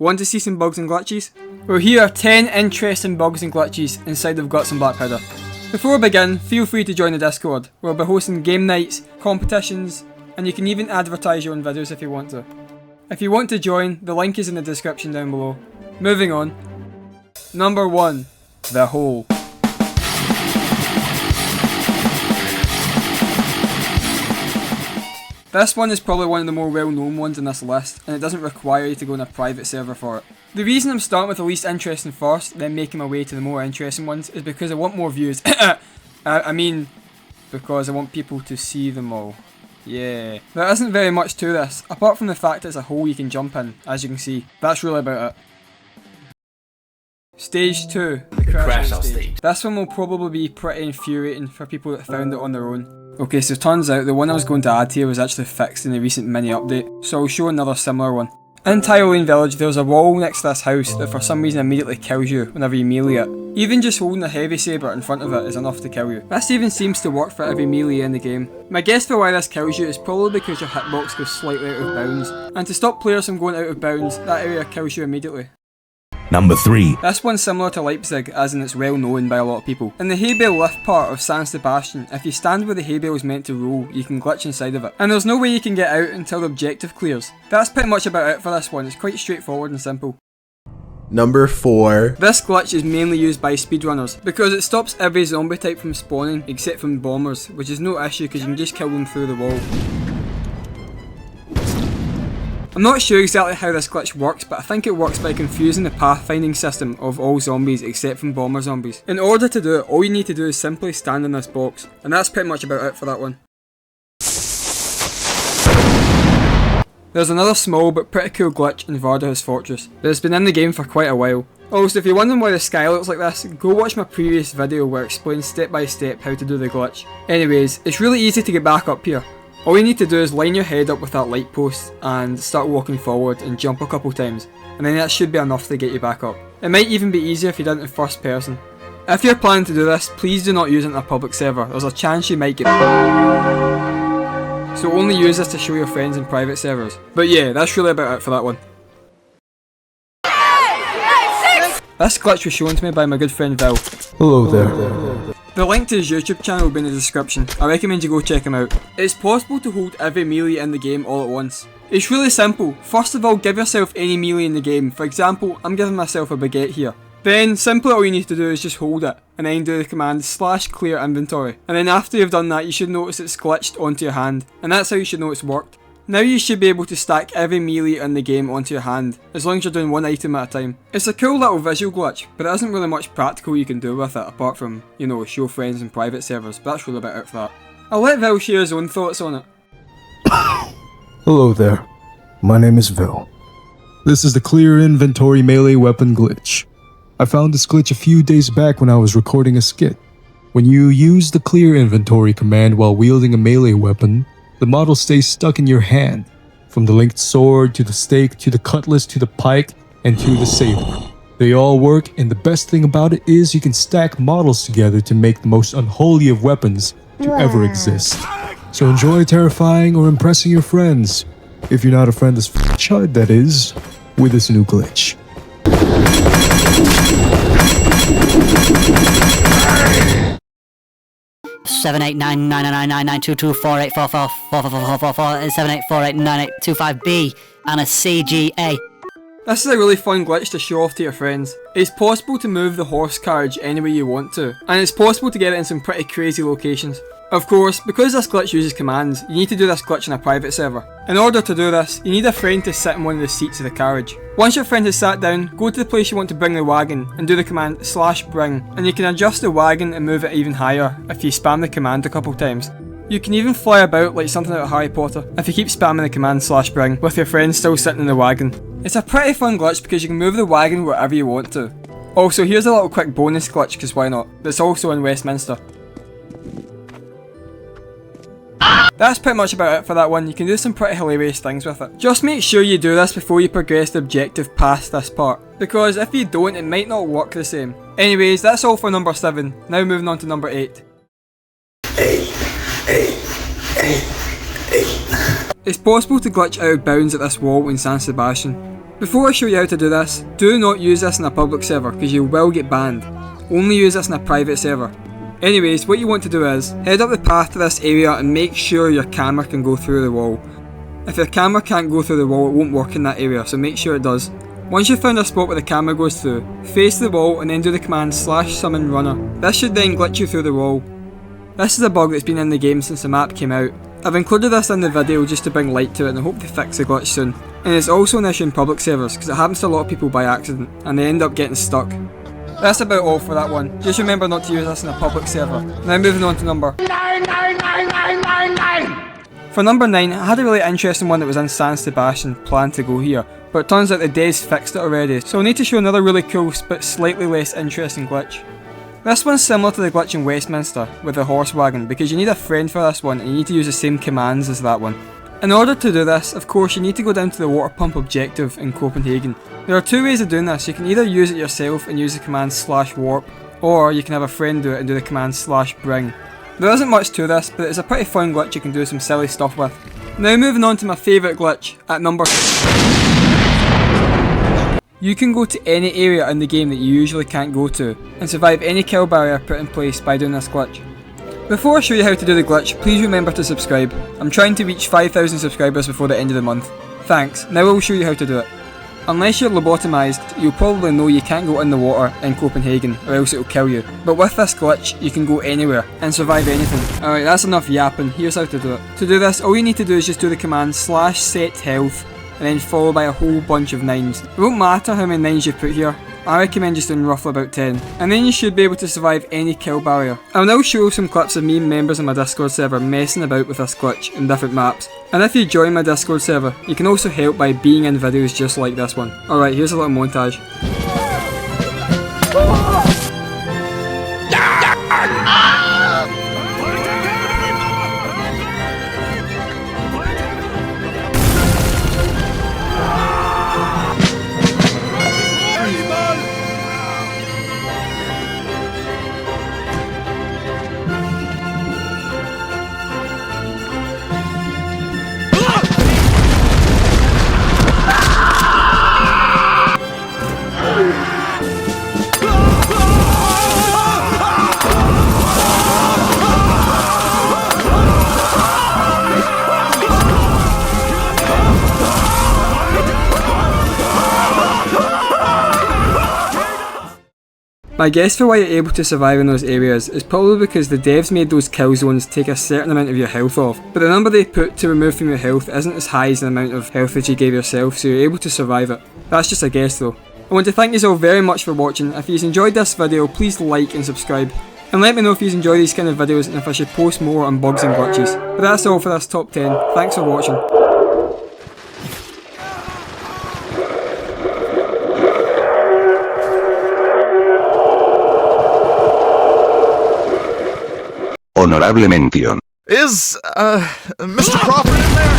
Want to see some bugs and glitches? Well, here are 10 interesting bugs and glitches inside of Guts and Blackpowder. Before we begin, feel free to join the Discord. We'll be hosting game nights, competitions, and you can even advertise your own videos if you want to. If you want to join, the link is in the description down below. Moving on. Number 1. The Hole. This one is probably one of the more well-known ones in this list, and it doesn't require you to go on a private server for it. The reason I'm starting with the least interesting first, then making my way to the more interesting ones, is because I want more views. I mean, because I want people to see them all. Yeah. There isn't very much to this, apart from the fact it's a hole you can jump in, as you can see. That's really about it. Stage 2, the crash out stage. This one will probably be pretty infuriating for people that found it on their own. Okay, so it turns out the one I was going to add here was actually fixed in the recent mini update, so I'll show another similar one. In Tyrone Village, there's a wall next to this house that for some reason immediately kills you whenever you melee it. Even just holding a heavy saber in front of it is enough to kill you. This even seems to work for every melee in the game. My guess for why this kills you is probably because your hitbox goes slightly out of bounds, and to stop players from going out of bounds, that area kills you immediately. Number 3. This one's similar to Leipzig, as in it's well known by a lot of people. In the hay bale lift part of San Sebastian, if you stand where the hay bale is meant to roll, you can glitch inside of it. And there's no way you can get out until the objective clears. That's pretty much about it for this one, it's quite straightforward and simple. Number 4. This glitch is mainly used by speedrunners, because it stops every zombie type from spawning, except from bombers, which is no issue because you can just kill them through the wall. I'm not sure exactly how this glitch works, but I think it works by confusing the pathfinding system of all zombies except from bomber zombies. In order to do it, all you need to do is simply stand in this box, and that's pretty much about it for that one. There's another small but pretty cool glitch in Varda's Fortress that's been in the game for quite a while. Also, if you're wondering why the sky looks like this, go watch my previous video where I explain step by step how to do the glitch. Anyways, it's really easy to get back up here. All you need to do is line your head up with that light post and start walking forward and jump a couple times, and then that should be enough to get you back up. It might even be easier if you did it in first person. If you're planning to do this, please do not use it in a public server, there's a chance you might get so only use this to show your friends in private servers. But yeah, that's really about it for that one. This glitch was shown to me by my good friend Bill. Hello there. The link to his YouTube channel will be in the description. I recommend you go check him out. It's possible to hold every melee in the game all at once. It's really simple. First of all, give yourself any melee in the game. For example, I'm giving myself a baguette here. Then, simply all you need to do is just hold it, and then do the command /clear inventory. And then after you've done that, you should notice it's glitched onto your hand. And that's how you should know it's worked. Now you should be able to stack every melee in the game onto your hand, as long as you're doing one item at a time. It's a cool little visual glitch, but there isn't really much practical you can do with it apart from, you know, show friends in private servers, but that's really about it for that. I'll let Vil share his own thoughts on it. Hello there, my name is Vil. This is the clear inventory melee weapon glitch. I found this glitch a few days back when I was recording a skit. When you use the clear inventory command while wielding a melee weapon, the model stays stuck in your hand, from the linked sword, to the stake, to the cutlass, to the pike, and to the saber. They all work, and the best thing about it is you can stack models together to make the most unholy of weapons to ever exist. So enjoy terrifying or impressing your friends, if you're not a friendless child that is, with this new glitch. Seven eight nine nine nine nine nine 78489825B and a CGA. This is a really fun glitch to show off to your friends. It's possible to move the horse carriage any way you want to, and it's possible to get it in some pretty crazy locations. Of course, because this glitch uses commands, you need to do this glitch in a private server. In order to do this, you need a friend to sit in one of the seats of the carriage. Once your friend has sat down, go to the place you want to bring the wagon and do the command /bring, and you can adjust the wagon and move it even higher if you spam the command a couple times. You can even fly about like something out of Harry Potter if you keep spamming the command /bring with your friend still sitting in the wagon. It's a pretty fun glitch because you can move the wagon wherever you want to. Also, here's a little quick bonus glitch because why not, that's also in Westminster. That's pretty much about it for that one. You can do some pretty hilarious things with it. Just make sure you do this before you progress the objective past this part, because if you don't, it might not work the same. Anyways, that's all for number 7. Now moving on to number 8. It's possible to glitch out of bounds at this wall in San Sebastian. Before I show you how to do this, do not use this in a public server because you will get banned. Only use this in a private server. Anyways, what you want to do is, head up the path to this area and make sure your camera can go through the wall. If your camera can't go through the wall, it won't work in that area, so make sure it does. Once you've found a spot where the camera goes through, face the wall and then do the command /summon runner. This should then glitch you through the wall. This is a bug that's been in the game since the map came out. I've included this in the video just to bring light to it and I hope they fix the glitch soon. And it's also an issue in public servers because it happens to a lot of people by accident and they end up getting stuck. That's about all for that one. Just remember not to use this in a public server. Now moving on to number 9. For number 9, I had a really interesting one that was in San Sebastian planned to go here, but it turns out the devs fixed it already, so I need to show another really cool but slightly less interesting glitch. This one's similar to the glitch in Westminster with the horse wagon because you need a friend for this one and you need to use the same commands as that one. In order to do this, of course, you need to go down to the water pump objective in Copenhagen. There are two ways of doing this. You can either use it yourself and use the command /warp, or you can have a friend do it and do the command /bring. There isn't much to this, but it's a pretty fun glitch you can do some silly stuff with. Now moving on to my favourite glitch, at number 6. You can go to any area in the game that you usually can't go to, and survive any kill barrier put in place by doing this glitch. Before I show you how to do the glitch, please remember to subscribe. I'm trying to reach 5,000 subscribers before the end of the month. Thanks, now I will show you how to do it. Unless you're lobotomised, you'll probably know you can't go in the water in Copenhagen or else it'll kill you. But with this glitch, you can go anywhere and survive anything. Alright, that's enough yapping, here's how to do it. To do this, all you need to do is just do the command /set_health and then followed by a whole bunch of 9s. It won't matter how many 9s you put here, I recommend just doing roughly about 10. And then you should be able to survive any kill barrier. I'll now show some clips of me and members of my Discord server messing about with this glitch in different maps. And if you join my Discord server, you can also help by being in videos just like this one. Alright, here's a little montage. My guess for why you're able to survive in those areas is probably because the devs made those kill zones take a certain amount of your health off, but the number they put to remove from your health isn't as high as the amount of health that you gave yourself, so you're able to survive it. That's just a guess though. I want to thank you all very much for watching. If you've enjoyed this video, please like and subscribe. And let me know if you enjoy these kind of videos and if I should post more on bugs and glitches. But that's all for this top 10. Thanks for watching. Honorable mención. Is, Mr. Crawford in there?